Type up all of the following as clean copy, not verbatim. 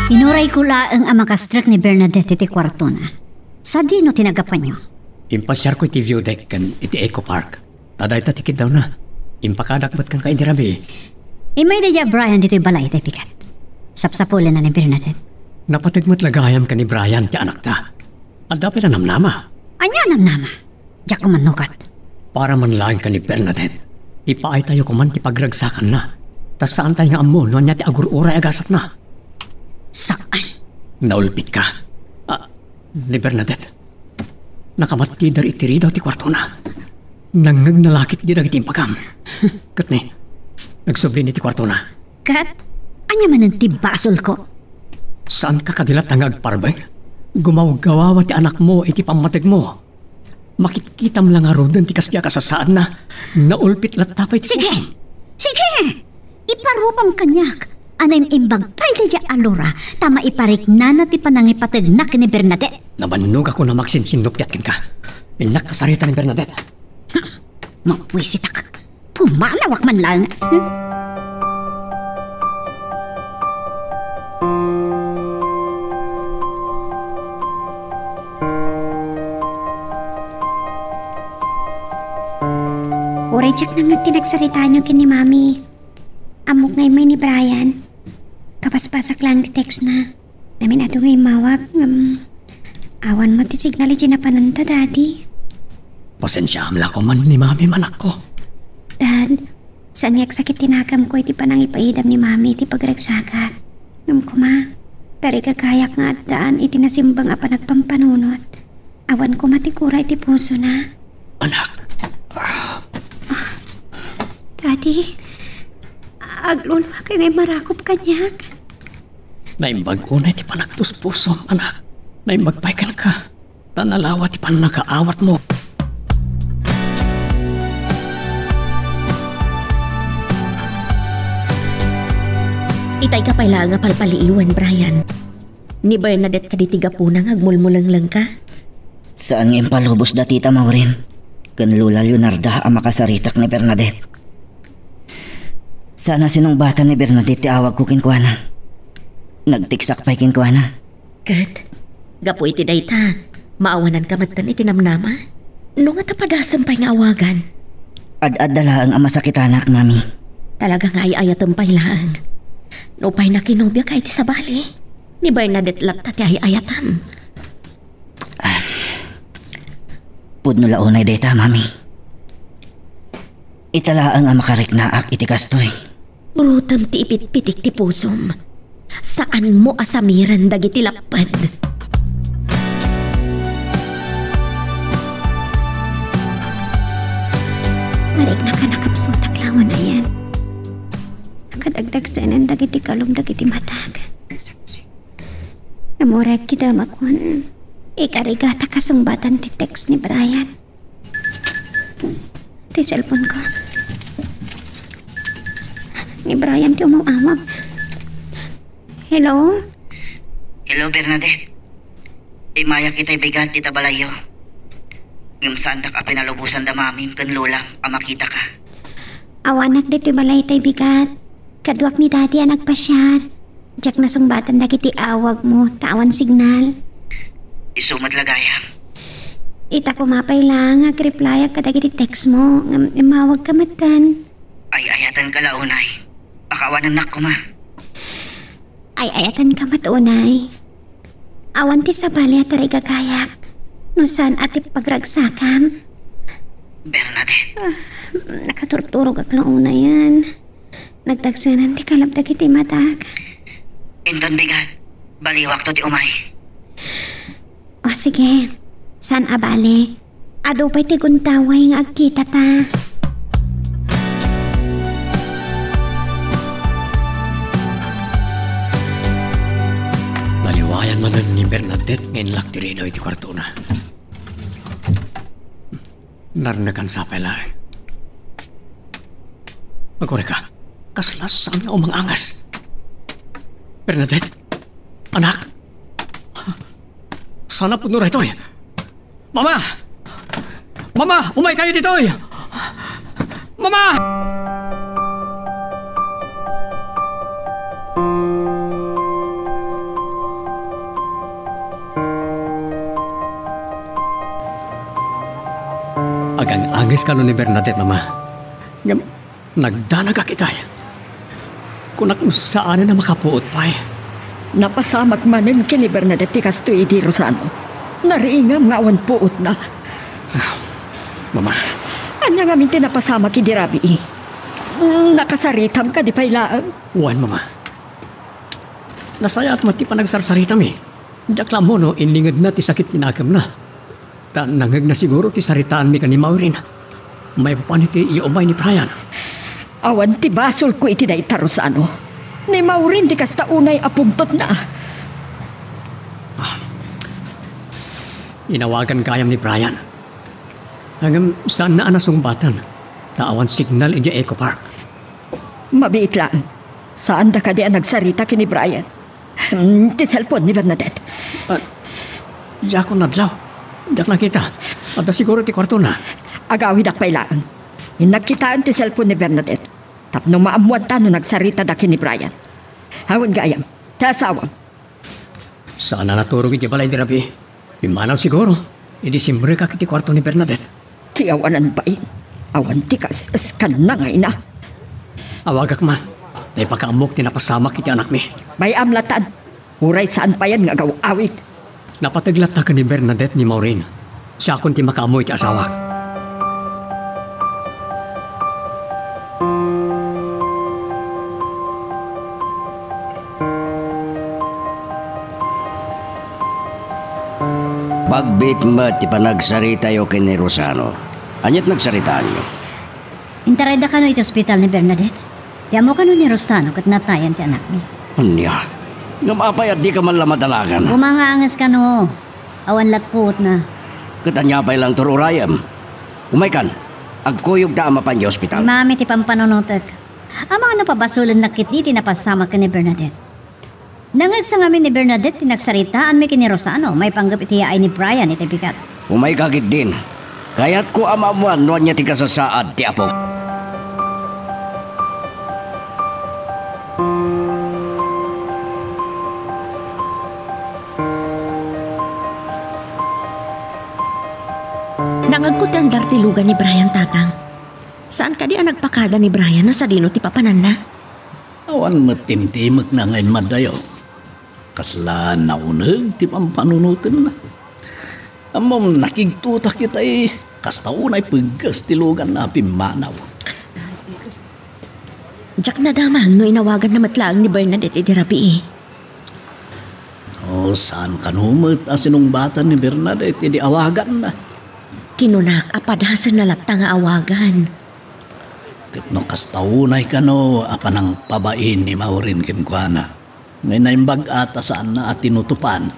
Inuray ko laang ang makastrak ni Bernadette iti kwarto na. Sa dino tinagapan nyo? Impasyar ko iti view deck kan iti Eco Park. Taday tatikid daw na. Impakadakbat kan kain dirabi. Imay dadya Brian dito'y balay iti pikat. Sapsapulan na ni Bernadette. Napatigmat lagayam ka ni Brian ti anak ta. At dapat na namnama. Anya namnama? Diyak ko manukat. Para man laing ka ni Bernadette. Ipaay tayo kuman ti pagragsakan na. Tas saan tayo nga amo no niya ti agur-uray agasat na. Saan? Naulpit ka. Ni Bernadette. Nakamati dari itiri daw ti kwarto na. Nangag nalakit di dagiti impakam. Kat ni, nagsubli ni ti kwarto na. Kat? Anya man ang tibasol ko? Saan ka kadilat ang agparbay? Gumaw-gawawa ti anak mo iti pamatig mo. Makikita mo lang aro ti kasya kasasaan na. Naulpit latapay ti Sige! Sige! Iparupam kanyak. Anay imbag pay dadya alura. Tama iparik na ti panangipatag na ni Bernadette. Nabannog ako na magsinsinupyatkin ka. Inak kasarita ni Bernadette. Mapwisit ka. Pumanawak man lang. Uray tsak nang tinagsarita nyo kin ni Mami. Amok ngay may ni Brian. Kapaspasak lang ti text na. Namin ato ngay mawag. Awan mo ti signal iti napananta, Daddy. Pasensya amla ko man ni Mami manak ko. Dad, saan yak sakit tinakam ko iti panang ipaidam ni Mami iti pagragsakat. Ngam ko ma, tari kakayak nga at daan iti nasimbang apa nagpampanunot. Awan ko matikura iti puso na. Anak. Daddy, aglulwa kayo ngay marakop kanyak. Naimbag ko na iti panagpuspusom, anak. Naimbagpay ka. Tanalawa ti panakaawat mo. Itay ka pala nga palpaliiwan, Brian. Ni Bernadette ka ditiga po nang agmulmulang lang ka. Saan ngayon palubos da tita Maureen? Kan Lula Leonarda ang makasaritak ni Bernadette. Sana sinong bata ni Bernadette ti awag ko kinkwana. Nagtiksak pa'y kinkwana. Kat, gapo iti dayta. Maawanan ka matan iti namnama. No nga tapadasam pa'y nga awagan. Ad-ad dala ang masakit anak, Mami. Talaga nga ay-ayatam pa'y laan. No pa'y nakinobya ka iti sabali. Ni Bernadette latta ti ay-ayatam. Pudno launay data, Mami. Italaang ang makariknaak iti kastoy. Brutam ti ipit-pitik ti pusom. Saan mo asamiran dagiti lapad? Marik na ka nakapsutak lawan na yan. Nakadagdag saanan dagiti kalom dagiti matag. Namurag kita makon. Ikarigata kasungbatan ti text ni Brian. Ti cellphone ko. Ni Brian ti umawawag. Hello? Hello, Bernadette. Imaya kita'y bigat ita balayo. Ngam saan ka pinalubusan da Mami kan Lola ang makita ka. Awanak dito balay tay bigat. Kadwak ni Daddy ang nagpasyar. Diyak na sungbatan dagiti awag mo. Tawan signal. Isumat lagaya. Ita ko mapay lang. Ag-reply ka dagiti text mo. Imawag ka matan. Ay ayatan ka launay. Pakawanan nak ko ma. Ay ayatan ka matunay. Awan ti sabali at aray gagayak. No saan ati pagragsakam? Bernadette. Nakaturturog ak launa yan. Nagdagsanan ti kalabdag iti matag. Inton bigat. Baliwak to ti umay. O sige. Saan abali? Ado pa'y ti guntaway nga agkita ta. Naliwayan man ni Bernadette ngayon laktiri daw iti kwarto na. Naranakan sa pala. Magkore ka. Kaslas saan nga umangangas. Bernadette? Anak? Sana puno rito eh. Mama! Mama! Umay kayo dito eh! Mama! Agang-angis ka nun ni Bernadette, mama. Ngam, nagdanaga kita. Kunak mo saan na makapuot pa eh. Napasamak manin kini Bernadette ti Castro di Rosano. Nariingam nga awan puot na. Mama, Anya nga minti napasama ki di Rabi. Nakasaritam ka di pailaan. wan mama. Nasaya at mati pa nagsarsaritam eh. Diyak lang mo no, inlingad na ti sakit tinagam na. Ta nangag na siguro ti saritaan mi ka ni Maureen. May paniti iumay ni Brian. Awan ti basol ko iti day Rosano. Ni Maureen di kasta unay apugtot na. Inawagan kayam ni Brian. Hanggang saan na anasumbatan? Taawan signal in Eco Park. Mabiit lang. Saan da ka di nagsarita kini Brian? Ti cellphone ni Bernadette. Diyak ko nadlaw. Diyak nakita. At siguro ti kwarto na. Agawid ak pailaan. Nagkitaan ti cellphone ni Bernadette. Tapno maamuan ta no nagsarita da kini Brian. Hawan gayam. Tasawam. Saan na naturog iti balay di Rabi? Pimanaw siguro. Idisimbre ka kiti kwarto ni Bernadette. Ti awanan bain. Awan ti kas-askan na ngay na. Awagak man. Dahil pagkaamok tinapasamak iti anak mi. May amlatan. Uray saan pa yan nga awit. Napataglat ka ni Bernadette ni Maureen. Siya akong ti makaamoy ti asawa. Pagbit mo ti panagsarita yo kini Rosano. Anyat nagsaritaan yo? Intareda ka no iti ospital ni Bernadette. Di mo ka no ni Rosano kat natayan ti anak mi. Anya? Ngamapay at di ka man lamadalagan. Bumangaangas ka no. Awan latput na. Katanyapay lang tururayam. Umaykan, agkuyog ta amapan di ospital. Mami ti pampanonotek. Ang mga napabasulan na kit di napasama ka ni Bernadette. Nangagsa nga ni Bernadette tinagsaritaan mi kini Rosano. May panggap iti ay ni Brian iti bigat. Umay kakit din. Kaya't ko amamuan no niya ti kasasaad ti apo. Nangagkot ang dartilugan ni Brian, tatang. Saan ka di ang nagpakada ni Brian no sa dino ti papanan na? Awan matimtimag na ngayon madayo. Kaslaan na unag ti pampanunutin na. Amam nakigtuta kita kasta unay paggas tilugan na pimanaw. Diyak na damang no inawagan na matlaang ni Bernadette iti Rabi. O saan kanumot asinong bata ni Bernadette di awagan na. Kinunak apadasan na latta nga awagan. Kitno kasta unay kano apanang pabain ni Maureen kinkwana. Ngay naimbag ata saan na at tinutupan.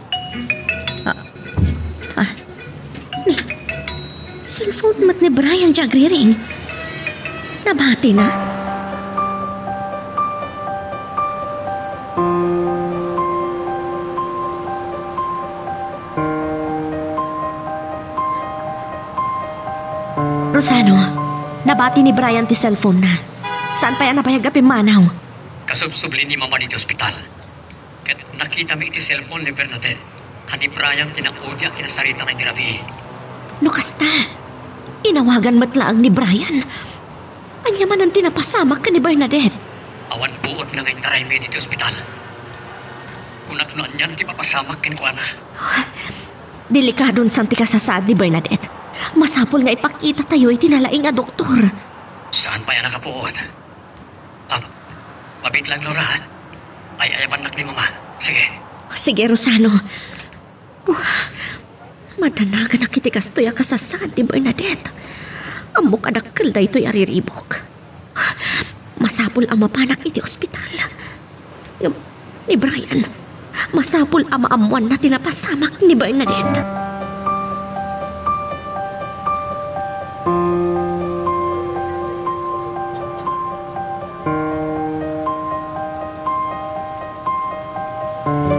Cellphone mat ni Brian jagriring. Nabati na? Rosano, nabati ni Brian ti cellphone na. Saan pa yan napayagapin manaw? Kasubsubli ni mama dito ospital. Kat nakita mi iti cellphone ni Bernadette. Kani Brian tinakudya kinasarita na di Rabi. No kasta, inawagan matlaang ni Brian. Anya man ang tinapasamak ka ni Bernadette. Awan buot na ngayon taray mi dito ospital. Kunak noon yan ti papasamak kinkwana. Delikadon sang tikasasad ni Bernadette. Masapol nga ipakita tayo itinalaing nga doktor. Saan pa yan nakapuot? Mabit lang, Laura. Ay ayaban nak ni mama. Sige. Sige, Rosano. Madanagan na kiti kastoy kasasad ni Bernadette. Ang mukadakkel da ito'y ariribok. Masapul ang mapanak iti ospital. Ni Brian, masapul ang maamuan na tinapasamak ni Bernadette.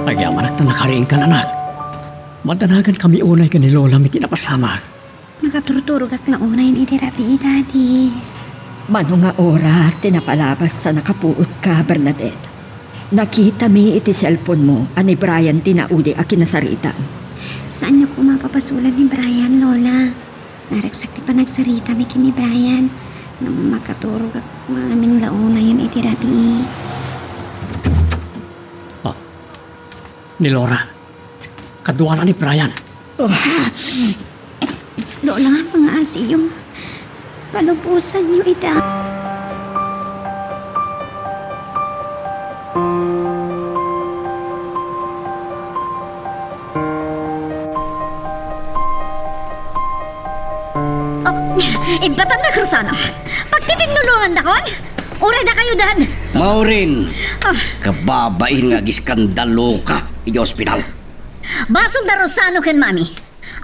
Nagyamanak na nakariing ka, anak. Madanagan kami unay ka ni Lola may tinapasamak. Nakaturturog ak na unay ni Rabi, Daddy. Mano nga oras tinapalabas sa nakapuot ka, Bernadette. Nakita mi iti cellphone mo, ani Brian tinaudi a kinasarita. Saan niyo ko mapapasulan ni Brian, Lola? Naragsak ti pa nagsarita mi kini Brian. Nga makaturog ak maamin launa yun itirabi. Ni Laura. Kaduwala ni Brian. Lola nga mga asi yung palubusan niyo ita. Imbatan na, Cruzano. Pagtitinulungan na kon, uray na kayo dan. Maureen, kababain nga giskandalo ka i ospital. Basog na Rosano ken mami.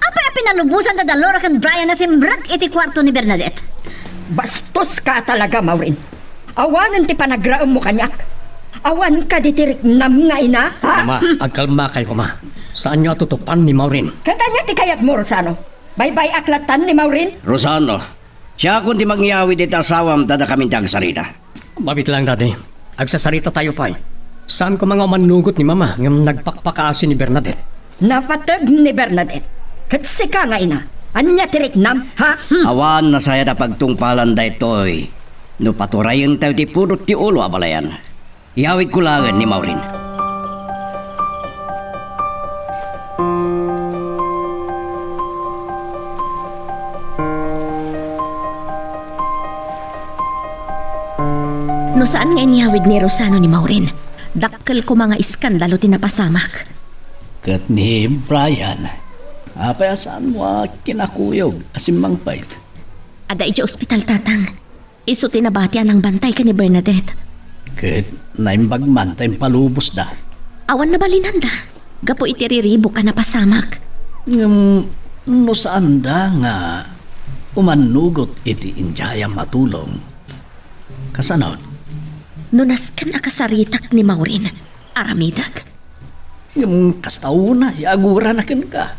Apay pinalubusan na Dalora ken Brian na simbrak iti kwarto ni Bernadette. Bastos ka talaga, Maureen. Awanan ti panagraam mo kanyak. Awan ka ditirik nam nga ina, ha? Kuma, agkalma kayo, kuma. Saan nyo tutupan ni Maureen? Katanya ti kayat mo, Rosano. Bye-bye aklatan ni Maureen. Rosano, siya kung di mangyawi dito asawam tada kami sarita. Babit lang, Daddy. Agsasarita tayo pa eh. Saan ko mga manugot ni Mama ng nagpakpakaasi ni Bernadette? Napatag ni Bernadette. Katsi ka nga ina. Anya tirik nam, ha? Awan na saya da pagtungpalan da ito'y. No paturayan tayo di purot ti ulo abalayan. Iawid kulangan ni Maureen. No saan nga iniyawid ni Rosano ni Maureen? Dakkel ko mga iskandalo tinapasamak. Kat ni Brian, apay saan mo kinakuyog asimang pait. Ada iti ospital tatang. Iso tinabatian ang bantay ka ni Bernadette. Kat naimbagman tayong palubos da. Awan na balinan da. Gapo itiriribok ka na pasamak. No saan da nga umanugot iti injaya matulong. Kasanod? Nunas kan akasaritak ni Maureen. Aramidag. Yung kastaw na, iagura na kin ka.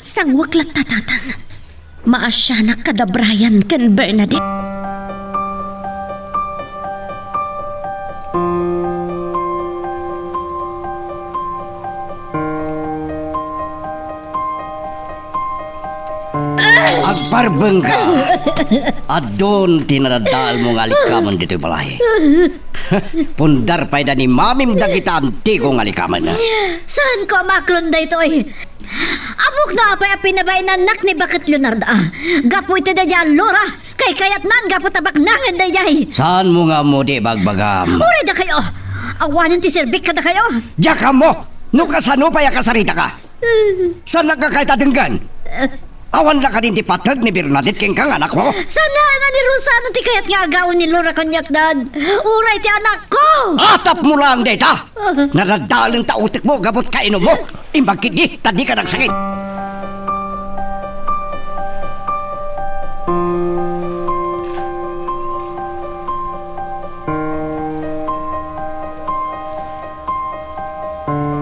Sangwak lat tatatang. Maasya na kada Brian kan Bernadette. Agparbeng ka. Adon tinadal mo nga likaman dito'y balay. Pundar pa'y da ni mamim da kita anti kong alikaman. Saan ko maklon da ito eh? Amok na apay pinabay na anak ni Bakit Leonardo. Gapo ito da dyan, Laura. Kay kayat nan, gapo tabak nangan da dyan. Saan mo nga mo di bagbagam? Uri da kayo. Awanin ti Sir Vic ka da kayo. Diyak mo! No kasano pa yakasarita ka? Saan nagkakaitadenggan? Awan na ka din ti patag ni Bernadette keng kang anak mo. Sana nga ni Rosano ti kayat nga agawin ni Laura kanyak dan. Uray ti anak ko. Atap mo lang deta! Naradaleng tautik mo, gabot kainom mo. Imbagkit di, tadi ka nagsakit.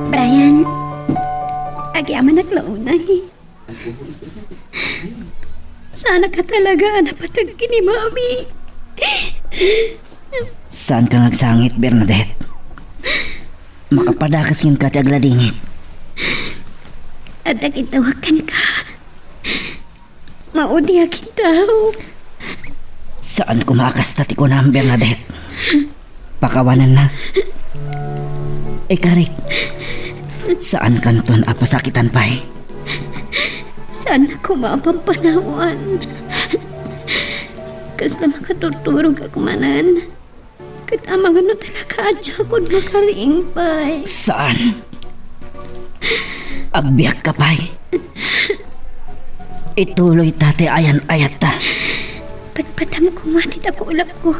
Brian, agyaman naglaunay. Sana ka talaga napatag ni Mami. Saan ka nagsangit, Bernadette? Makapadakas ngin ka ti agladingit. At nagitawakan ka. Maudi aking tao. Saan kumakasta ti ko na, Bernadette? Pakawanan na. Karik, saan kanton apasakitan pa'y? Sana kumapampanawan. Kasta makaturturog ako manan. Katamang ano talaga adya kung makariing pa'y. Saan? Agbiyak ka pa'y? Ituloy tate ayan-ayat ta. Patpatam ko matit ako ulap ko.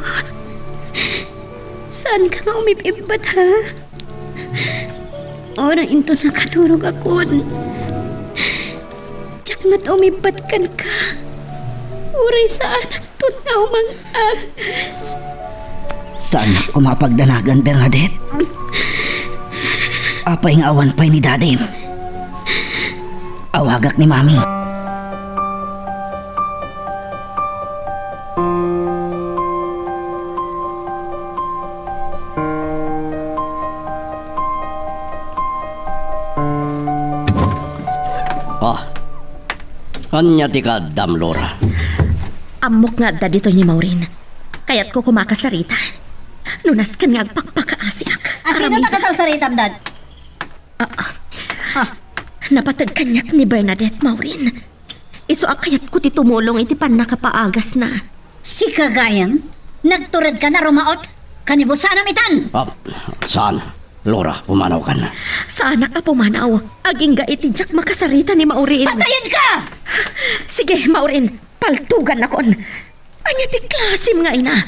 Saan ka nga umipibat ha? Orang ito nakaturog ako. Tsak mat umibat kan ka. Uray sa anak to na umang ahas. Saan ako mapagdanagan, Bernadette? Apay nga awan pa'y ni Dadim. Awagak ni Mami. Anya ti kadam, Lora. Amok nga da dito ni Maureen. Kaya't ko kumakasarita. Lunas kan nga agpakpakaasiak. Sino nakasawsaritam, Dad? Napatag kanyak ni Bernadette, Maureen. Iso kayat ko ti tumulong iti pan nakapaagas na. Si Kagayam? Nagturad ka na rumaot? Kanibusanam itan! Saan? Lora, pumanaw ka na. Sa anak na pumanaw, aging ga iti jak makasarita ni Maureen. Patayin ka! Sige, Maureen, paltugan na kon. Anya ti klasim nga ina.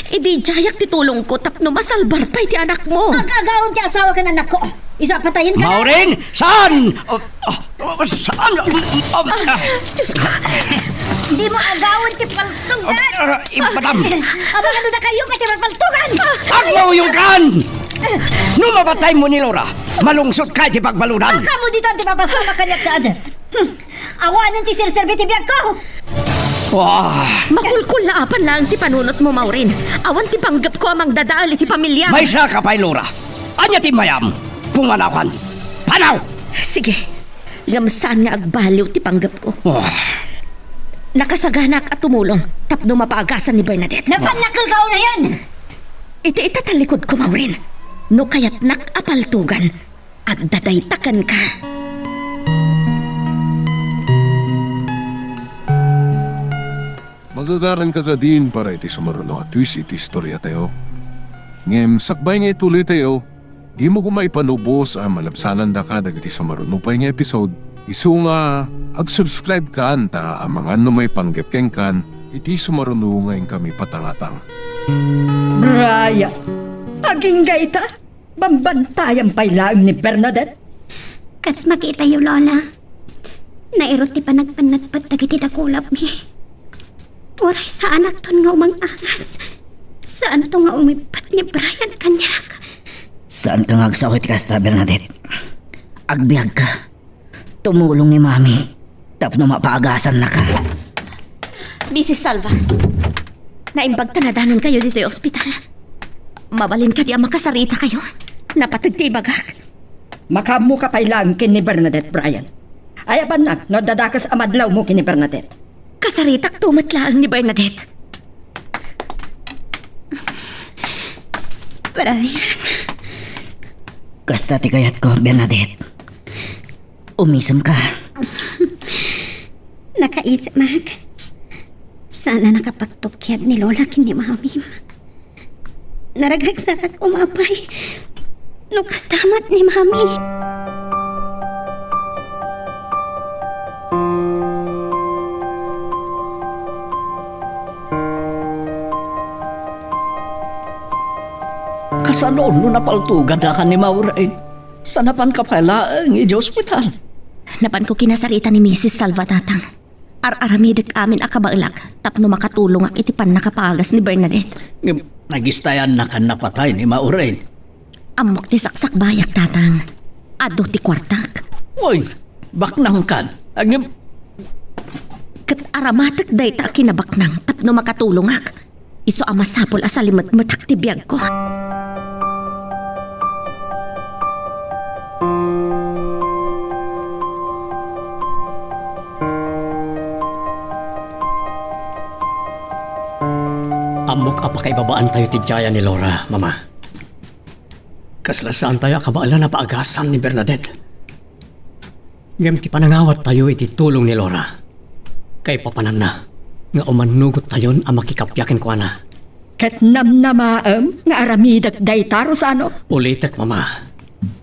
Idi jayak ti tulong ko tapno masalbar pa iti anak mo. Magagawang ti asawa ka na nako. Isa patayin ka Maureen! Saan? Saan? Diyos ko. Hindi mo agawin ti paltugan! Ipatam! Abang ano na kayo pati mapaltugan! Agmaw yung kan! Nung mapatay mo ni Lora, malungsot ka di pagbalunan. Baka mo dito ti papasama kanyat ka ada. Awanan ti sirserbi ti biyak ko! Makulkul na apan lang ti panunot mo, Maureen. Awan ti panggap ko amang dadaal iti pamilya. May siya ka pa'y Lora. Anya ti mayam. Pumanaw kan. Panaw! Sige. Gamsaan nga agbaliw ti panggap ko. Nakasaganak at tumulong tapno mapaagasan ni Bernadette. Napanakal ka na yan! Iti itatalikod ko, Maureen. No kaya't nakapaltugan at dadaytakan ka. Magagaran ka din para iti sumaruno at twist iti istorya tayo. Ngem, sakbay nga ituloy tayo, di mo kumaipanubos ang malabsanan da ka dagiti sumaruno pa nga episode. Isu nga, ag-subscribe ka anta ang mga may panggepkeng kan, iti sumaruno ngayon kami patangatang. Brian, aging gaita, bambantayan pa'y lang ni Bernadette. Kas makita yung Lola. Nairot ti panagpanatpat dagiti dakulap mi. Oray sa anak ton nga umang angas. Saan to nga umipat ni Brian kanyak? Saan ka nga agsawit kasta, Bernadette? Agbiag ka. Tumulong ni Mami. Tapno mapaagasan na ka. Mrs. Salva, naimbag tanadanon kayo dito yung ospital. Mabalin ka di ang makasarita kayo. Napatagtibagak. Makamu ka pa'y lang kin ni Bernadette, Brian. Ayaban na, no dadakas amadlaw mo kin ni Bernadette. Kasaritak tumatlaan ni Bernadette. Brian, Kasta ti kayat ko, Bernadette. Umisam ka. nakaisip mag. Sana nakapagtukyad ni Lola kin ni Mami. Naragragsak at umapay. Lukas tamat ni Mami. Kasanoon no napaltugan na ka ni Maureen. Sanapan ka pala ang iji ospital. Napan ko kinasarita ni Mrs. Salva tatang. Ar-aramidik amin akabailag tapno makatulong ak itipan nakapagas ni Bernadette. Nagistayan na kan napatay ni Maureen. Amok ti saksak bayak tatang. Ado ti kwartak. Uy, baknang kan. Kat aramatak day ta kinabaknang tapno makatulong ak. Iso amasapol asalimat matak ti biyag ko. Amok apakaibabaan tayo ti Jaya ni Lora, Mama. Kaslasaan tayo akabaalan na paagasan ni Bernadette. Ngem ti panangawat tayo iti tulong ni Lora. Kay papanan na, nga umanugot tayon ang makikapyakin ko na. Ket namnamaam nga aramidak daytaro sa ano? Ulitek, Mama.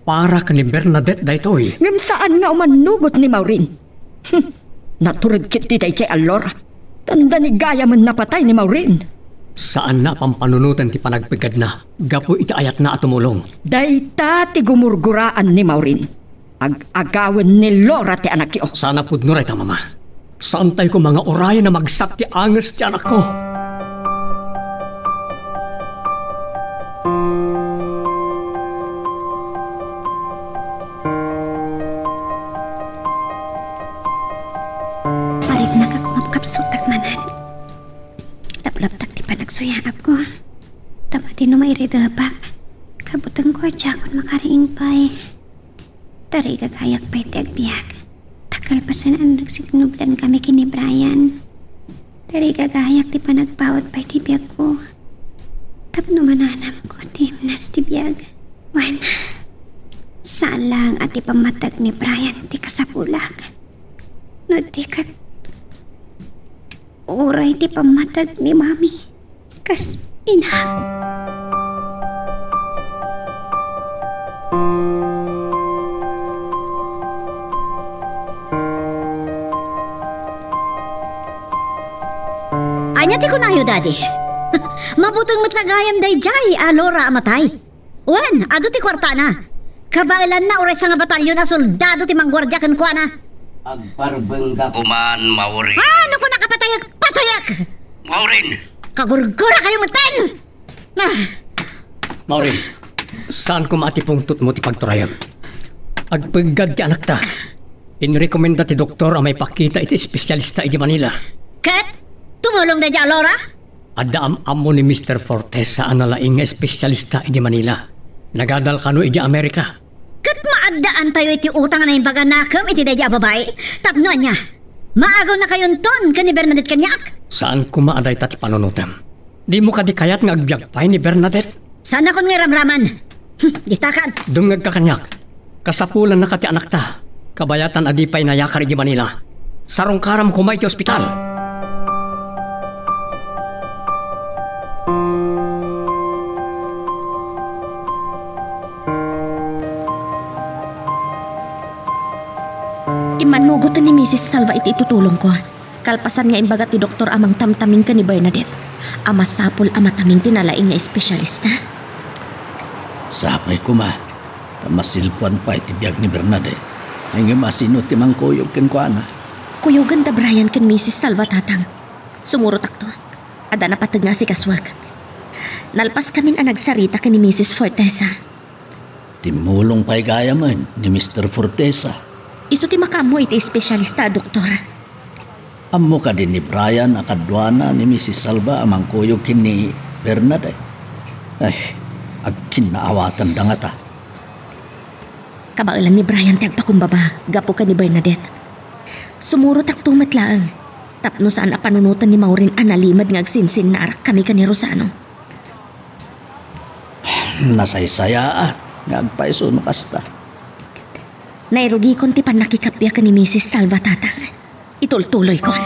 Para ka ni Bernadette daytoy. Ngem saan nga umanugot ni Maureen? Naturad kit ti day kay Alora. Tanda ni gaya man napatay ni Maureen. Saan na pampanunutan ti panagpigad na, gapo iti ayat na at tumulong. Dayta ti gumurguraan ni Maureen. Ag-agawan ni Lora ti anak yo. Sana pudnuray ta, Mama. Saan tayo ko mga orayan na magsat ti angas ti anak ko? Parig na ka kumapkapsutak manan. Laplaptak di pa nagsuyaap ko. Tapati no mairidabak. Kabutang ko at jakon makariing pa'y. Tari kagayak pa'y tiagbiyak. Kalpasan ang nagsignublan kami kini Brian. Dari gagayak ti panagpaot pa iti biyag ko. Tapno mananam ko ti nas ti biyag. Wan, saan lang at ipamatag ni Brian ti kasapulag. No di kat uray ti pamatag ni Mami. Kas ina. Anya ti kunayo, Daddy. Mabutang matlagayam day jay, alora amatay. Wan, ado ti kwarta na. Kabailan na oray sa nga batalyon na soldado ti manggwardya kan kwa na. Agparbengga kuman, Maurin. Ano ko nakapatayak? Patayak! Maurin! Kagurgura kayo matan! Ah, Maurin, saan ko matipungtot mo ti pagturayan? Agpagad ti anak ta. Inrekomenda ti doktor ang may pakita iti espesyalista iti Manila. Kat, tumulong na di alora? Adaam-amo ni Mr. Fortes sa analaing espesyalista iti Manila. Nagadal kano iti Amerika. Kat maagdaan tayo iti utang na yung baganakam iti dadya babae. Tapno niya. Maagaw na kayon ton ka ni Bernadette kanyak. Saan ko maaday tati panunutam? Di mo ka di kayat nga agbyagpay ni Bernadette? Sana kon nga ramraman. Ditakan. Dungag ka kanyak. Kasapulan na kati anak ta. Kabayatan adipay na yakar iti Manila. Sarong karam kumay ti ospital. Imanugot ni Mrs. Salva iti itutulong ko. Kalpasan nga imbagat ti doktor amang tamtaming ka ni Bernadette. Ama sapol amataming tinalaing nga espesyalista. Sapay ko ma. Tamasilpuan pa iti biyag ni Bernadette. Ay nga masino ti mangkuyog ken kuana. Kuyugan da Brian ken Mrs. Salva tatang. Sumurot akto. Ada na patag nga si kaswag. Nalpas kamin ang nagsarita ka ni Mrs. Fortesa. Timulong pa'y gaya man ni Mr. Fortesa. Iso ti makamo iti espesyalista, doktor. Amo ka din ni Brian akadwana ni Mrs. Salva amang kuyog kin ni Bernadette. Ay, agkinaawatan da nga ta. Kabailan ni Brian ti agpakumbaba, gapo ka ni Bernadette. Sumurot akto matlaang. Tapno saan a panunutan ni Maurin analimad nga agsinsin na arak kami ka ni Rosano. Nasaysayaat nga agpaiso no kasta. Nairugi kon ti pan nakikapya ka ni Mrs. Salva tatang. Itultuloy kon.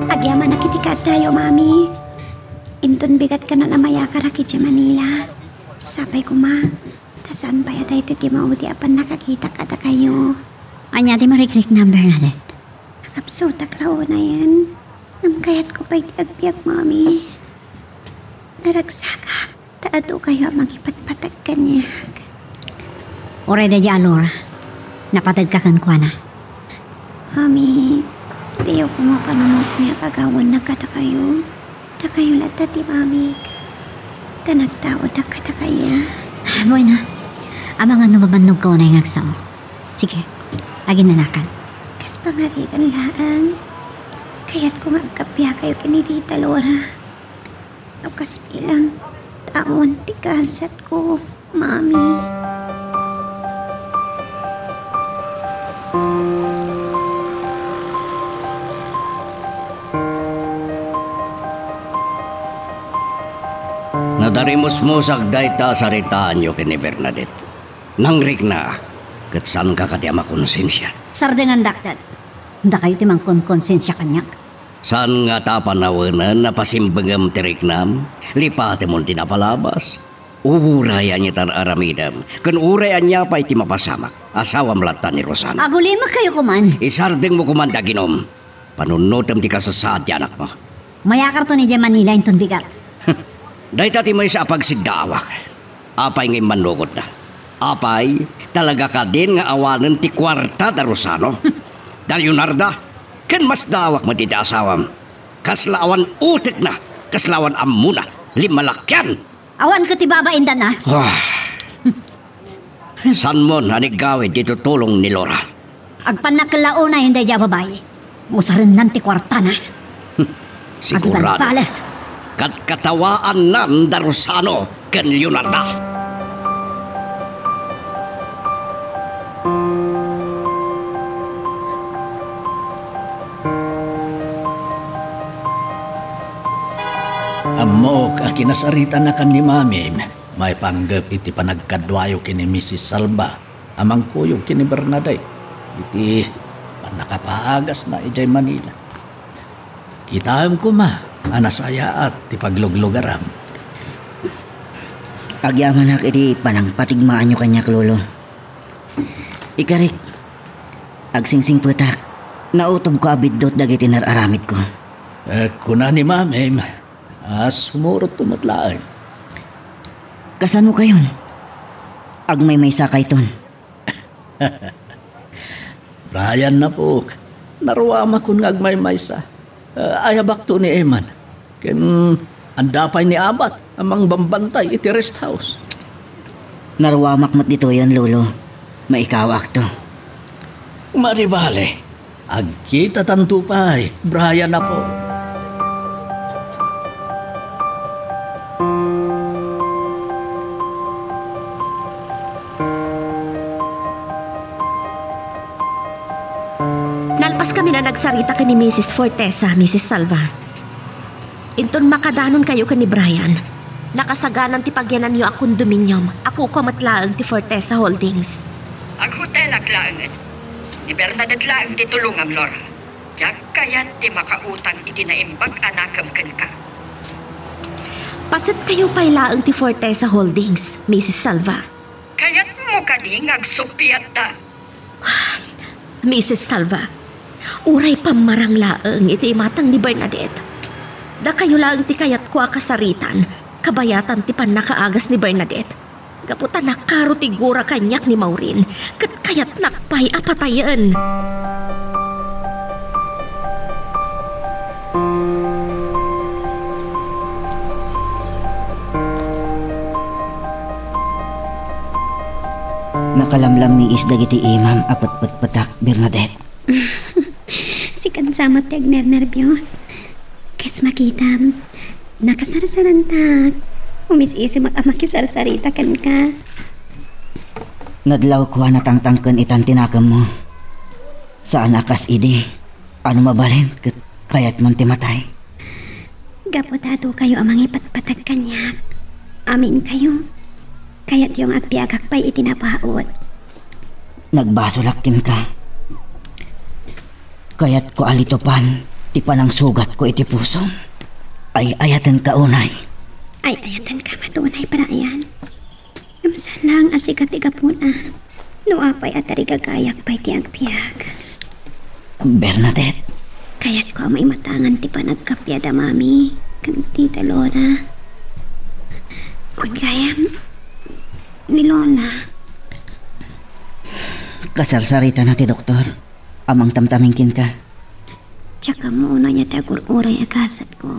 Agyaman nakitikat tayo, Mami. Inton bigat ka na namaya ka rakit sa Manila. Sapay ko, Ma. Tasaan ba yata ito ti mauti apan nakakita ka kayo? Anya ti marikrik na Bernadette. Kapsutak lao na yan. Namkayat ko pa'y agbiag, Mami. Naragsaka. Taado kayo ang magipatpatag kanya. Oray dadya alora. Napatag ka kan kwa na. Mami, di ako mapanunod niya kagawan na kata kayo. Ta kayo lata ti Mami. Ta nagtao ta kata kaya. Bueno, amang ano mabanog ko na yung aksaw. Sige, agin nanakan. Kas pangarigan laang. Kaya't ko nga kapya kayo kinitita Laura. O kas bilang taon ti kasat ko, Mami. Nadarimos-musag dayta sa ritaan nyo kini Bernadette. Nangrik na, kat saan ka kadi ama konsensya? Sardengan daktat. Handa kayo timang konsensya kanyak. Saan nga tapanawanan na pasimbagam tiriknam? Lipate mo tinapalabas. Urayan niya tan aramidam. Kan urayan niya pa iti mapasamak. Asawa malata ni Rosana. Agulima kayo kuman. Isardeng mo kumanda ginom. Panunutam ti kasasad ti anak mo. Mayakar to ni Jay Manila inton bigat. Dahil tati may sa pagsidawak. Apay ngay manukot na. Apay, talaga ka din nga awanan ti kwarta da Rosano. Dalyonarda, kan mas dawak mo titi asawam. Kaslawan utik na, kaslawan amuna, limalakyan. Awan ko ti babaindan na. San mo nanigawid dito tulong ni Laura? Agpanakalao na hindi dya babae. Musarin nan ti kwarta na. Sigurado. Palace. Kat katawaan nam Darusano ken Leonarda. Amok, akinasarita na kan ni Mamim. May panggap iti panagkadwayo kini Mrs. Salva. Amang kuyog kini Bernadette. Iti panakapaagas na ijay Manila. Kitaam ko ma, anasaya at ti pagluglugaram. Agyamanak iti panang patigmaan nyo kanyak, lolo. Ikarik, agsingsing putak, nautob ko abidot dagiti nararamit ko. Kuna ni Mamim, sumurot tumatlaan. Kasano kayon? Agmay may sakay ton. Brian na po, naruama kun ngagmay maysa. Ayabak to ni Eman. Ken andapay ni Abat amang bambantay iti rest house. Narwamak mat dito yon, lolo. Maikawak to. Maribale, agkita tantupay, Brian na po. Nalpas kami na nagsarita ka ni Mrs. Fortesa, Mrs. Salva. Inton makadanon kayo ka ni Brian. Nakasaganan ti pagyanan niyo a kondominium. Ako kumatlaang ti Fortesa Holdings. Ang hotel aglaangan. Ni Bernadette laang ti tulungam, Laura. Kaya kayat ti makautang iti naimbag anakam ka. Pasit kayo pa'y laang ti Fortesa Holdings, Mrs. Salva. Kayat mo kadi ngagsupiat ta. Mrs. Salva, uray pamarang laang iti imatang ni Bernadette. Da kayo laang ti kayat ko akasaritan, kabayatan ti panakaagas ni Bernadette. Kaputan nakaro ti gura kanyak ni Maureen, kat kayat nakpay apatayan. Nakalamlam ni isda giti imam apat-pat-patak, Bernadette. Sikan sama tegner nervyos. Kes makitam, nakasarsarantak. Umis-isim at amakisar-sarita kan ka. Nadlaw ko na tangtangkan itan tinakam mo. Saan akas idi? Ano mabalin? Kayat mon timatay. Gapotado kayo amang ipatpatag kanyak. Amin kayo. Kayat yung agpiagak pa'y itinapaot. Nagbasulakin ka. Kayat ko alitopan, ti panang sugat ko iti puso. Ay ayatan ka unay. Ay ayatan ka matunay, Brian. Kamsan lang asikat igapuna. Nuapay at arigagayak pa'y ti agpiag. Bernadette. Kayat ko may matangan ti panagkapyada, mami. Kan tita Lola. Kung kayam, ni Lola. Kasarsarita na ti doktor. Amang tamtamingkin ka. Tsaka muna niya tagur-uray agasat ko.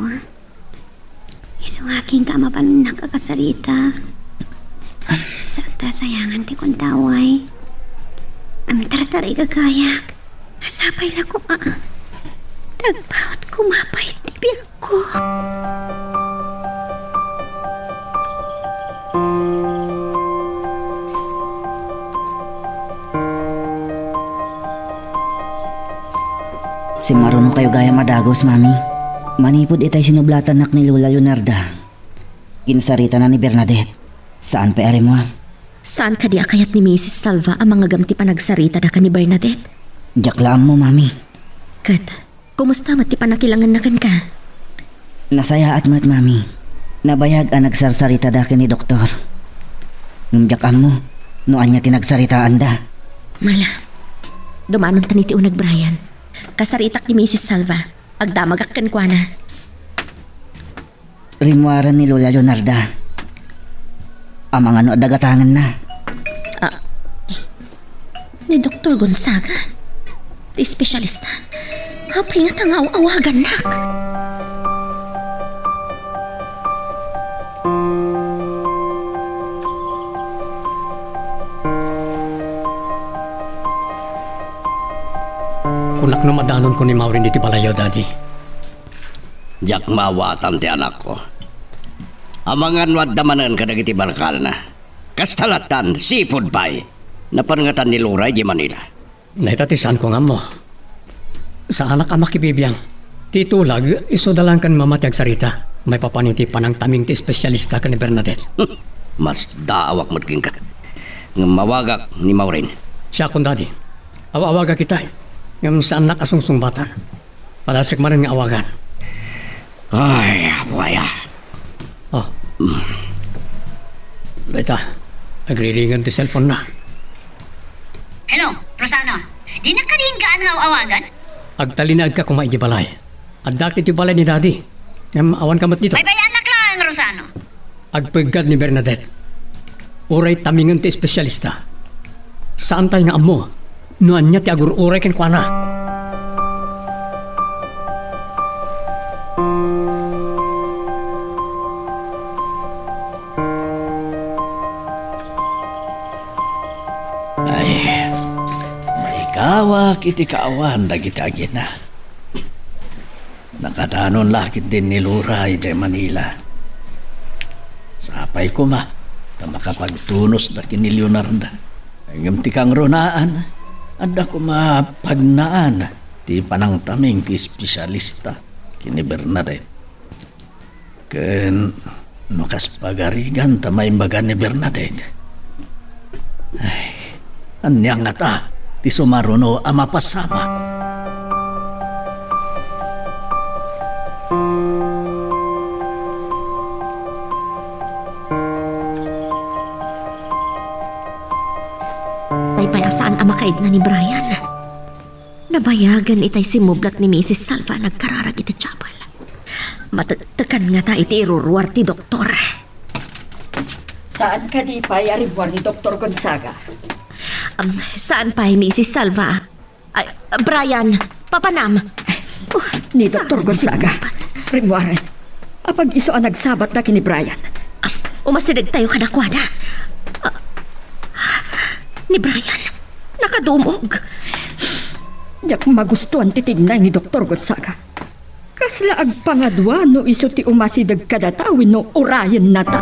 Isang aking kamapan nakakasarita. Sa sayangan ti kong taway. Am tartaray gagayak. Asapay lang ko Tagpaot kumapay ti biyak ko. Si Maruno kayo gaya madagos, mami. Manipod itay sinublatan nak ni Lola Leonarda. Ginsarita na ni Bernadette. Saan pa arimwal? Saan ka di akayat ni Mrs. Salva ang mga gamti pa nagsarita da ka ni Bernadette? Jaklaan mo, mami. Kat, kumusta mati pa nakilangan na kan ka? Nasaya at mat, mami. Nabayag ang nagsarsarita da ni doktor. Ngumjakam mo, noan niya tinagsaritaan da. Mala, dumanon taniti unag Brian. Kasaritak ni Mrs. Salva. Agdamagak kan kwa na. Rimwaran ni Lola Leonarda. Amang ano dagatangan na. Ni Dr. Gonzaga. Di espesyalista. Hapay nga tangaw-awagan nak. Kunak no madanon ko ni Maureen diti balayo, Daddy. Jak mawatan ti anak ko. Amangan wadamanan kadagiti barkal na. Kastalatan, sipod pa'y. Napanangatan ni Luray di Manila. Naitatisan ko nga mo. Sa anak amak ibibiyang. Titulag, isodalang kan mamatiyag sarita. May papaniti panang taming ti espesyalista ka ni Bernadette. Mas daawak mo't king ka. Nga mawagak ni Maureen. Siya kung dadi. Awawaga kita eh. Ngam sa anak asungsung batan. Palasik man nga awagan. Ay, buaya. Oh. Laita, agriringan ti cellphone na. Hello, Rosano. Di na karinggaan nga awagan? Agtalinag ka kung maigibalay. Adak iti balay ni daddy. Ngam awan kamat dito. May bayanak lang, Rosano. Agpagad ni Bernadette. Uray tamingan ti espesyalista. Saan tayo nga amo? Nuan niya ti agur uray ken kwa na. Ay, may kawak iti kaawan dagiti na. Nakadanon lakit din ni Luray di Manila. Sapay ko ma, ta makapagtunos da kini Leonardo. Ang ti kang ronaan, adda ko mapagnaan ti panangtaming ti espesyalista kini Bernadette. Ken nukas pagarigan tamay imbaga ni Bernadette. Ay, anyang nga ta, ti sumaruno ama pasama. Tay payasaan ang makaid na ni Brian. Nabayagan itay simublat ni Mrs. Salva nagkararag iti chapel. Matatakan nga ta iti iruruar ti doktor. Saan ka di pa yaribuan ni Dr. Gonzaga? Saan pa Mrs. Salva? Ay, Brian, papanam. Oh, Ni saan Dr. Gonzaga. Rimware, apag iso ang nagsabat na kini Brian. Umasidag tayo kadakwada. Ni Brian, nakadumog. Yak magustuhan titignan ni Dr. Gonzaga. Kasla agpangadwa no iso ti umasidag kadatawin no urayan na ta.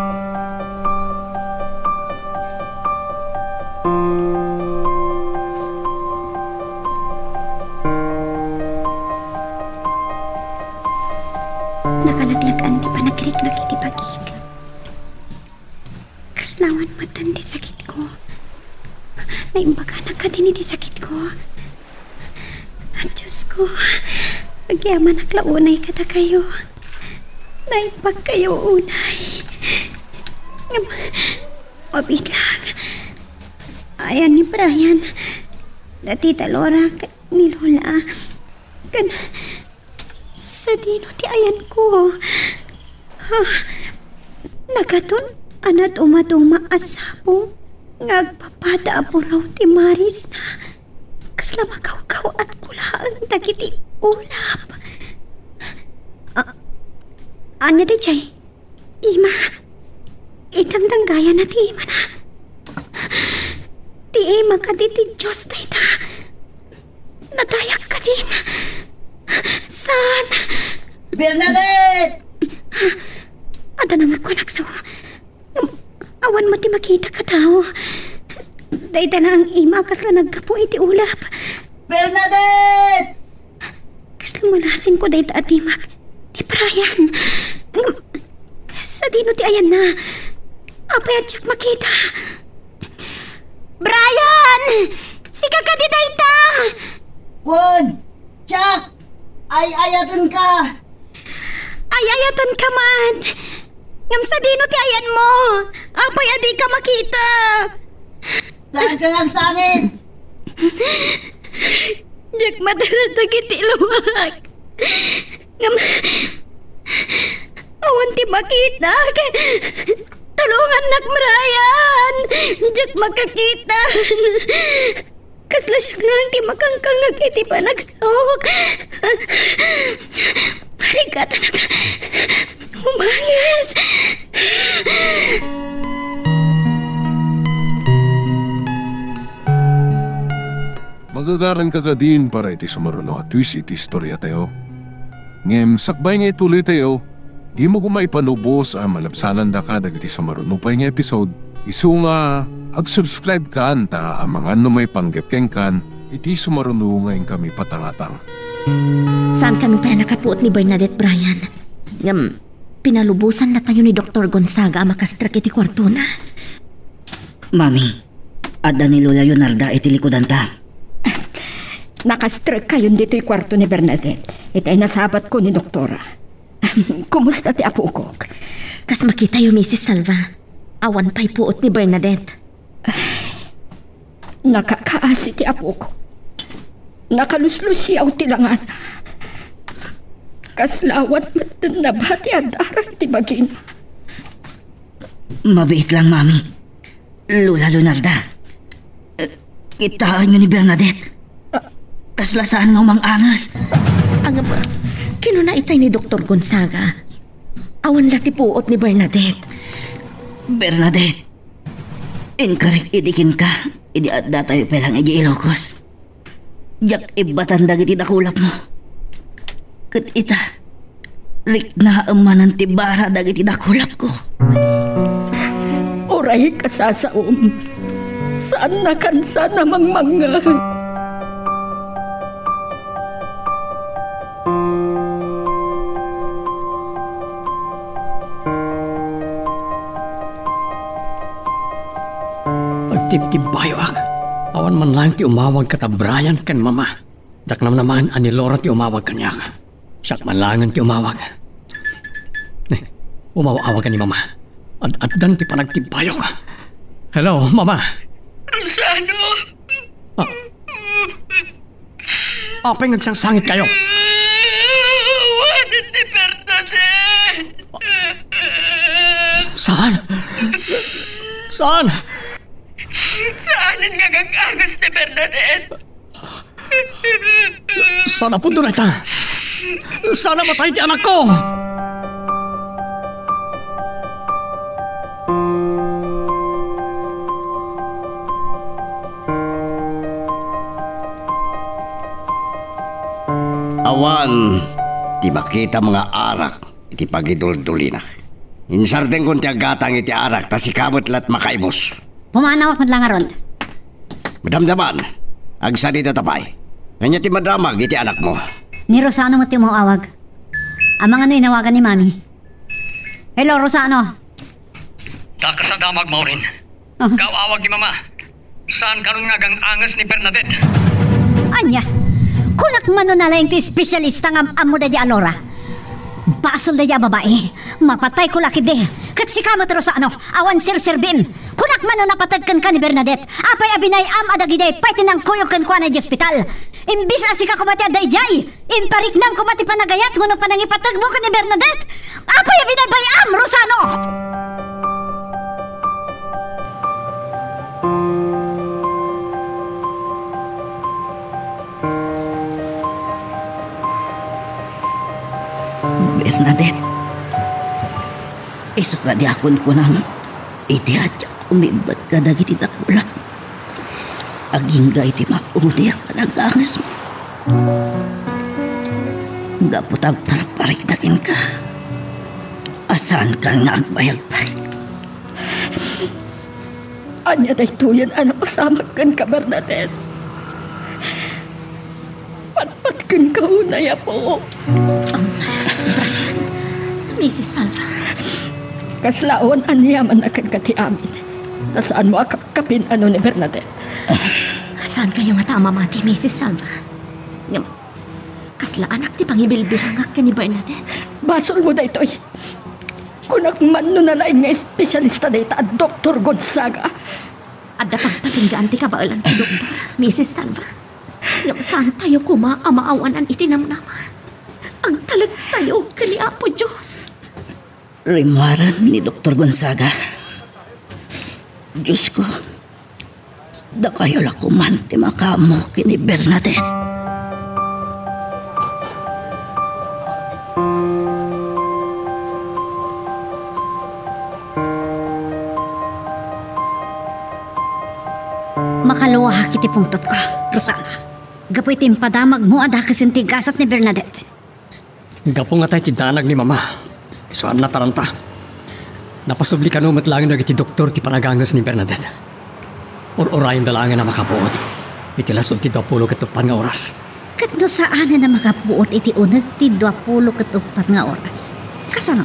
Nakalaglagan di pa nagkirik iti pagig. Kaslawan matan di sakit ko. Naimbaga na ka din iti sakit ko. At Diyos ko, agyaman naklaunay kada kayo. Naimbag kayo unay. Mabiglang. Ayan ni Brian. Na Tita Laura ni Lola. Kan sa dino ti ayan ko. Nagaton anat umaduma asapong ngagpapada po raw ti Maris na kasla makaw-kaw at kulaan dagiti ulap. Anya di chay? Ima, itangdang gaya na ti Ima na. Ti Ima ka di ti Diyos na ita. Nadayak ka din. Saan? Bernadette! Ada na nga ko nagsawa. Awan mo ti makita ka tao. Dahil na ang ima kasla nagkapo iti ulap. Bernadette! Kasla malasin ko dahil atimak. Ni Brian. Sa dino ti ayan na. Apay at siyak makita. Brian! Sika ka di dayta! Won! Jack! Ay-ayatan ka! Ay-ayatan ka man! Ngam sa dino ti ayan mo! Apay adi ka makita! Saan ka nga sa akin? Jack madalatag iti luwag! Ngam... Awan ti makita! Tulungan nak Brian! Jack makakita! Kasla siya nga ang kimakangkangag iti panagsok! Marigata na ka! Umangis! Magagaran ka ka din para iti sumaruno at twist iti istorya tayo. Ngem sakbay nga ituloy tayo, di mo kumay panubos ang malabsanan da ka dagiti sa marunupay nga episode. Isu nga ag-subscribe ka ta ang mga numay panggapkeng kan iti sumarunungay kami patangatang. Saan ka nung pa nakapuot ni Bernadette, Brian? Pinalubusan na tayo ni Dr. Gonzaga makastrak iti kwarto na. Mami, adda ni Lola Leonarda iti likodan ta. Nakastrek kayon dito yung kwarto ni Bernadette. Itay nasabat ko ni Doktora. Kumusta ti apo ko? Kas makita yung Mrs. Salva. Awan pa'y puot ni Bernadette. Nakakaasi ti apo ko. Nakaluslus siya o tilangan. Kaslawat na bati adaran ti bagina. Mabait lang, Mami. Lola Leonarda, kitaan nyo ni Bernadette. Kaslasaan nga umang angas. Ang kinuna itay ni Dr. Gonzaga. Awan lati puot ni Bernadette. Bernadette, incorrect idikin ka. Idi adda tayo pelang iji Ilocos. Jak ibatan dagiti dakulap mo. Ket ita, rik na amanan ti bara dagiti dakulap ko. Oray kasasaom. Saan na kansa namang mga... Pagtibtibayo ak. Awan man lang ti umawag ka ta Brian kan mama. Daknam naman ani Laura ti umawag kanyak. Siyak man langan ti umawag. Umawag ka ni mama. Ad-addan ti panagtibayo ka. Hello, mama. Rosano? Apay nagsangsangit kayo. Wanin ni Bernadette. Saan? Saan? Saanin nga gagagas ni Bernadette? Sana po doon ita. Sana matay ti anak ko. Awan, ti makita mga arak, iti pagidul-dulinak. Insarden kong tiyagatang iti arak, tasikamot lat makaibos. Pumanawak mo lang aron. Madamdaman, agsalita tapay. Kanya ti madamag iti anak mo. Ni Rosano mo mo awag. Amang ano inawagan ni Mami. Hello, Rosano. Takas na damag mo rin. Kawawag ni mama. Saan ka nung nagang angas ni Bernadette? Anya, kunak mano na lang ti espesyalista nga amo da di Alora. Basol da di babae. Mapatay ko laki de. Kat si kamot Rosano, awan sir-sirbin. Kunak mano napatagkan ka ni Bernadette. Apay abinay adagiday pay tinang kuyok kwa na di ospital. Imbis asika kumati aday jay. Impariknam kumati panagayat nguno panangipatag mo ka ni Bernadette. Apay abinay bayam, Rosano! Bernadette, isok na di akon ko nang iti adya umibat ka dagiti dakulap. Agingga iti mauni ang panagangas mo. Gaputag paraparikdakin ka. Asan ka nga agbayagpay? Anya day tuyan anak pasamag kan ka, Bernadette. Patpatkan ka unaya po. Brian, Mrs. Salva. Kaslawan anyaman akan kati amin. Nasaan mo akapkapin ano ni Bernadette? Saan kayo matamamati, Mrs. Salva? Kaslaan ak ti pangibilbilangak ka ni Bernadette. Basol mo da ito'y. Kunak man no nalain nga espesyalista da ita at Dr. Gonzaga. Adda pagpatinggaan ti kabailan ti Doktor, Mrs. Salva. Saan tayo kumaamaawanan itinamnaman? Ang talag tayo ka ni Apo Diyos. Rimaran ni Dr. Gonzaga. Diyos ko, da kayo lakuman ti makamo kini Bernadette. Makaluwa kiti pungtot ka, Rosana. Gapoy timpadamag mo ada kasintigasat ni Bernadette. Gapo nga tayo tinanag ni mama. Isuan na taranta. Napasubli ka numat lang na iti doktor ti panagangos ni Bernadette. Or-orayon dalangan na makapuot. Iti lasod ti 20 katupan nga oras. Kat no saan na makapuot iti unag ti 20 katupan nga oras. Kasano?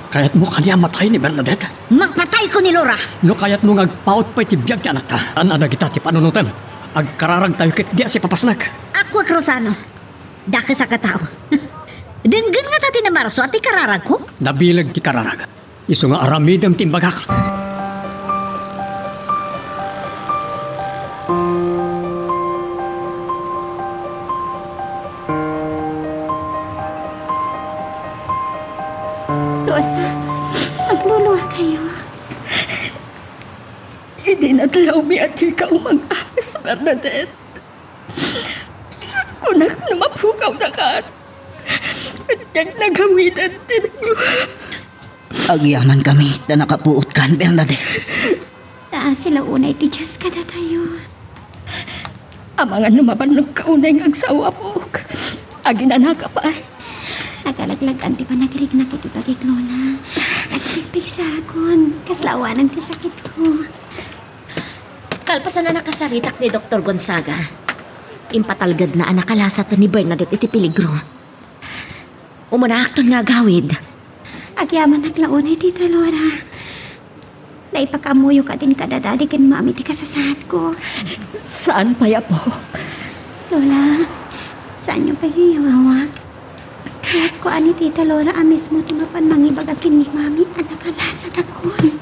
Kaya't mo kanya matay ni Bernadette. Mapatay ko ni Laura! No kaya't mo ngagpaot pa iti biyag ti anak ta. Ana kita ti panunutan. Agkararag tayo kit di si papasnak. Ako, Rosano. Daka sa katao. Denggan nga tati na maraso at ikararag ko. Nabilag ti kararag. Iso nga aramidam timbagak. Lola, magluluwa kayo. Hindi na talaw mi at ikaw mag-ahas, Bernadette. Kunak na mapukaw na ka. At yung nagawidan din niyo. Agyaman kami na nakapuot kan, Bernadette. Sila unay ti Diyos kada tayo. Amangan lumaban ng kaunay ng agsawa po. Aginanaka pa. Nagalaglagan ti pa nagrig na kiti bagik Lola. Nagpigpig sa akon. Kaslawanan ti sakit ko. Kalpasan na nakasaritak ni Dr. Gonzaga. Impatalgad na anakalasat ni Bernadette iti peligro. Umanakton nga gawid. Agyaman naglaunay tita Laura. Naipakamuyo ka din kadadadi kin mami ti kasasaad ko. Saan pa ya po? Lola, saan niyo pa yuyawawag? Kaya't ko ani tita Laura mismo timapan mangibagakin ni mami at nakalasat akon.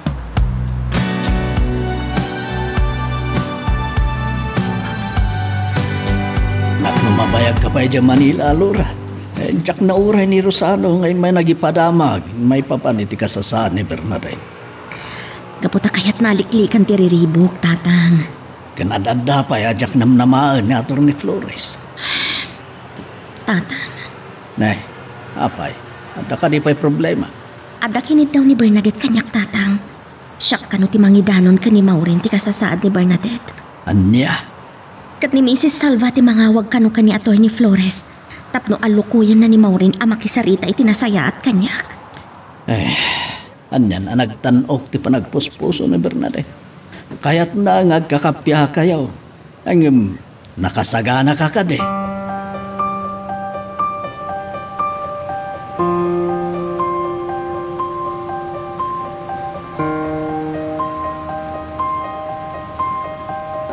Mabayag ka pa dyan Manila, Laura. Diyak na uray ni Rosano ngay may nagipadamag, may papaniti ka sa saan ni Bernadette. Kaputa kaya't naliklikan ti riribok, tatang. Kanadada pa ya diyak namnamaan ni Ator ni Flores. Tatang. Nay, apay, ada ka di pa'y problema. Ada kinid daw ni Bernadette kanyak, tatang. Siyak kano ti mangidanon ka ni Maureen ti kasasaad ni Bernadette. Anya? Kat ni Mrs. Salva ti mangawag kano ka ni Atty. Flores. Tapno alukuyan na ni Maureen ang makisarita itinasaya at kanyak. Anyan ang nagtanok ti panagpuspuso ni Bernadette. Kaya't na ngagkakapya kayaw. Ang nakasagana ka ka de.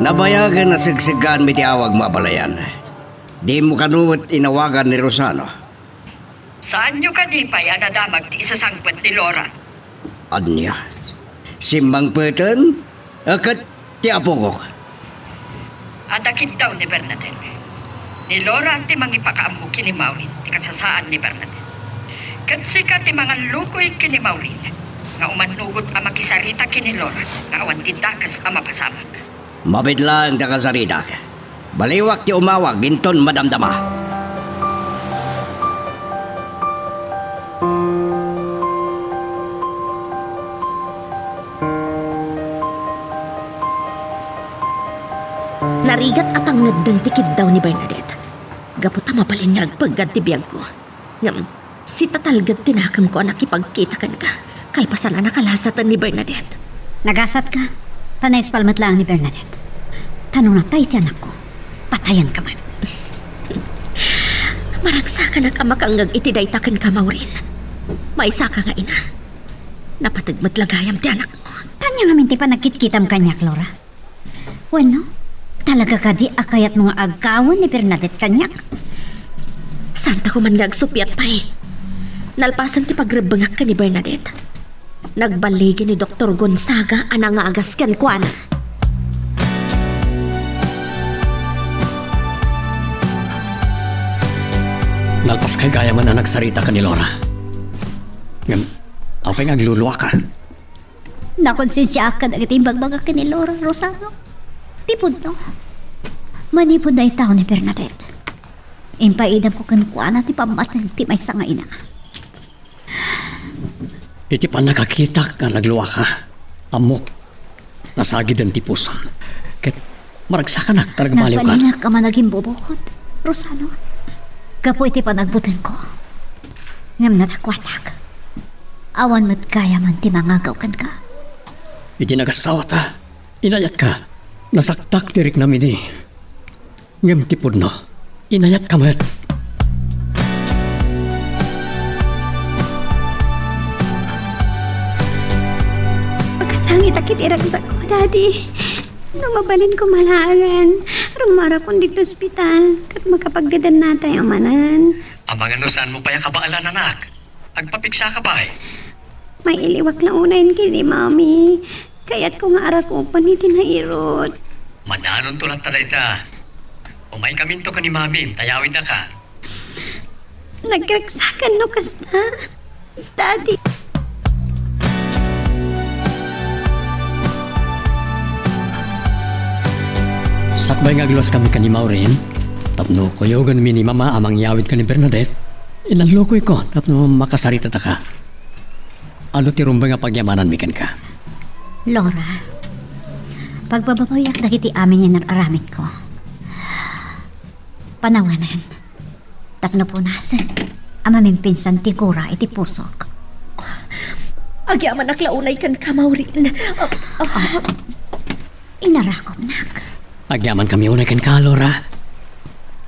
Nabayagan na sigsigan mi ti awag mabalayan. Di mo kanuwat inawagan ni Rosano. Saan nyo kanipay anadamag ti isasangpet ni Laura? Anya? Simbang peten? Akat ti apo ko. Adakit daw ni Bernadette. Ni Laura ti mangipakaammo kini Maureen ti kasasaan ni Bernadette. Katsika ti mga lukoy kini Maureen. Nga umanugot ang makisarita kini Laura. Nga awan ti dakas ang mapasamag. Mabidlang ta kasaridak. Baliwak ti umawag ginton madamdama. Narigat apang ngagdang tikid daw ni Bernadette. Gaputa mapalinyag paggad ti biyag ko. Ngam, si tatalgad tinakam ko ang nakipagkita kan ka. Kalpasan na nakalasatan ni Bernadette. Nagasat ka? Tanay palmat lang ni Bernadette. Tanong na tayo ti anak ko. Patayan ka man. Maragsakan at amakanggag itidaytakan ka, Maureen. Maisa ka nga ina. Napatagmat lagayam ti anak mo. Tanya nga minti pa nagkitkitam kanyak, Laura. Bueno, talaga ka di akayat mga agawan ni Bernadette kanyak. Santa ko man nagsupiat pa eh. Nalpasan ti pagrebengak ka ni Bernadette. Nagbaligi ni Dr. Gonzaga anang agas kan kuan. Nalpas kay gaya man na nagsarita ka ni Laura. Ngam, apay nga agluluwa ka. Nakonsensya ka na itimbag-baga ka ni Laura Rosano. Tipod no. Manipod na itaw ni Bernadette. Impaidam ko kanukuan at ipamatang ti may sanga ina. Iti pa nakakita ka nagluwa ka. Amok. Nasagid ang tipuson. Ket maragsa ka na talagang maliw ka. Nagpalina ka man naging bubukod, Rosano. Kapo iti panagbutin ko. Ngam natakwatak. Awan mo't kaya man timangagaw kan ka. Iti nagasawa ta. Inayat ka. Nasaktak tirik namin di. Ngam tipod no. Inayat ka mat. Pagkasangit akit iragsak ko, Daddy. Nung mabalin ko malangan, rumara kong dito ospital, kat makapagdadan na tayo manan. Ang mga nusan mo pa yung kabaalan, anak. Agpapiksa ka ba eh? May iliwak na unayin kini, Mami. Kaya't ko nga arak upan ni tinairot. Mananon tulad taday ta. Umay kaminto ka ni Mami, tayawid na ka. Nagkaksakan no kasta. Daddy. Sakbay nga agluwas kami ka ni Maureen. Tapno koyogan mi ni Mama amang yawid ka ni Bernadette. Inanlukoy ko, tapno makasarita ta ka. Ano tirumbay nga pagyamanan mi kan ka? Laura, pagbababayak na kiti amin yan aramid ko. Panawanan. Tapno po nasan. Amaming pinsan tigura iti pusok. Agyaman naklaunay kan ka, Maureen. Inarakop nak. Agyaman kami unay kan ka, Laura.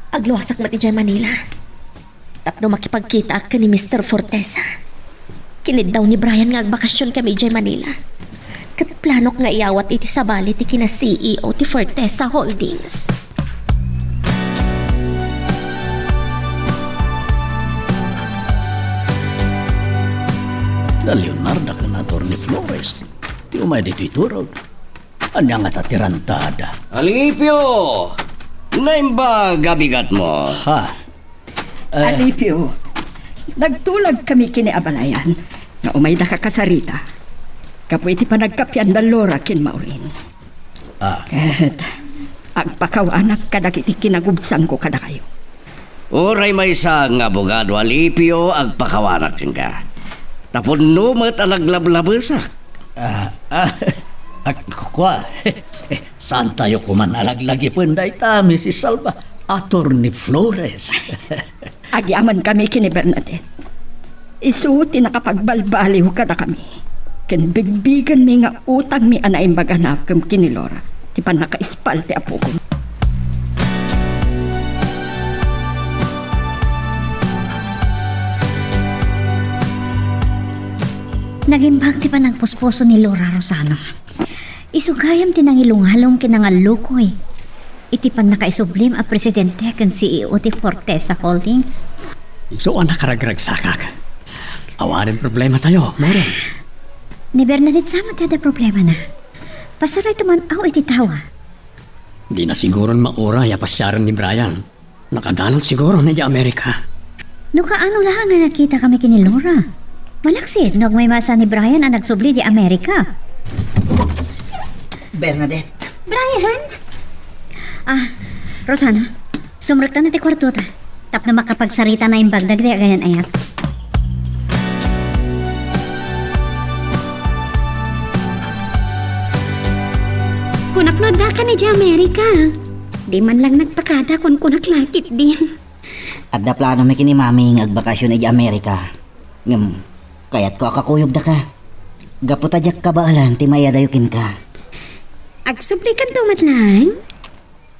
Agluwasak mati dyan Manila. Tapno makipagkita ka ni Mr. Fortesa. Kinid daw ni Brian nga agbakasyon kami dyan Manila. Kat planok nga iawat iti sabali ti kina CEO ti Fortesa Holdings. Na Leonardo ka na Atty. Flores. Ti umay dito iturog. Anya nga tatirantada. Alipio! Naim ba gabigat mo? Ha? Alipio, nagtulag kami kini Abalayan na umay da ka kasarita. Kapoy iti pa nagkapyan da Laura kin Maureen. Ket agpakawanak kadag iti kinagubsan ko kada kayo. Oray may isang abogado Alipio agpakawanak ka. Tapon numat ang naglablabasak. Kwa, saan tayo kuman alaglagi punday ta, Mrs. Salva? Atty. Flores. Agyaman kami kini Bernadette. Isuti nakapagbalbaliw kada kami. Kinbigbigan mi nga utang mi anay maganap kem kini Laura. Ti pan nakaispal ti apo ko. Nagimbag ti pa ng puspuso ni Laura Rosano. Isugayam ti nang ilunghalong kinangalukoy. Iti pan nakaisublim a presidente kan CEO ti Fortesa Holdings. So nakaragrag sakak. Awarin problema tayo, Maureen. Ni Bernadette sama tada problema na. Pasaray tuman aw iti tawa. Di na siguro maura ya pasyaran ni Brian. Nakadanong siguro na di Amerika. No kaano lang nga nakita kami kini Laura. Malaksit, nog may masa ni Brian ang nagsubli di Amerika. Bernadette. Brian? Rosana, sumrekta na ti kwarto ta. Tap na makapagsarita na yung bagdag di ganyan ayat. Kunaknod da ka ni di Amerika. Di man lang nagpakada kung kunaklakit din. At da plano may kini Mami ng agbakasyon di Amerika. Kaya't ko akakuyog da ka. Gaputadyak ka baalan ti mayadayukin ka. Agsublikan tumat lang.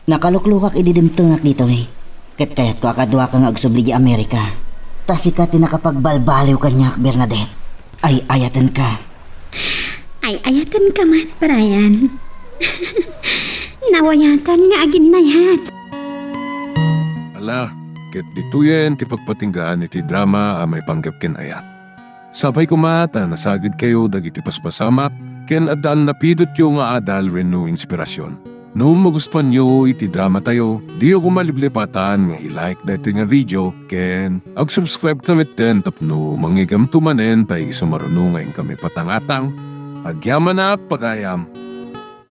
Nakaluklukak ididimtungak dito eh. Kaya't ko akadwa kang agsubli di Amerika. Tasi ka tinakapagbalbaliw kanyak, Bernadette. Ay ayatan ka. Ay ayatan ka mat, Brian. Nawayatan nga agin na yat. Ala, ket dituyen ti pagpatinggaan iti drama may panggap ken ayat. Sabay kumata nasagid kayo dagiti paspasamak ken adal napidot yung nga adal renno inspirasyon. No magustuhan nyo iti drama tayo, di ako maliblipatan nga i-like dito nga video ken ag-subscribe kami ten tapno mangigam tumanen tay sumarunungayin kami patangatang agyaman na pagayam.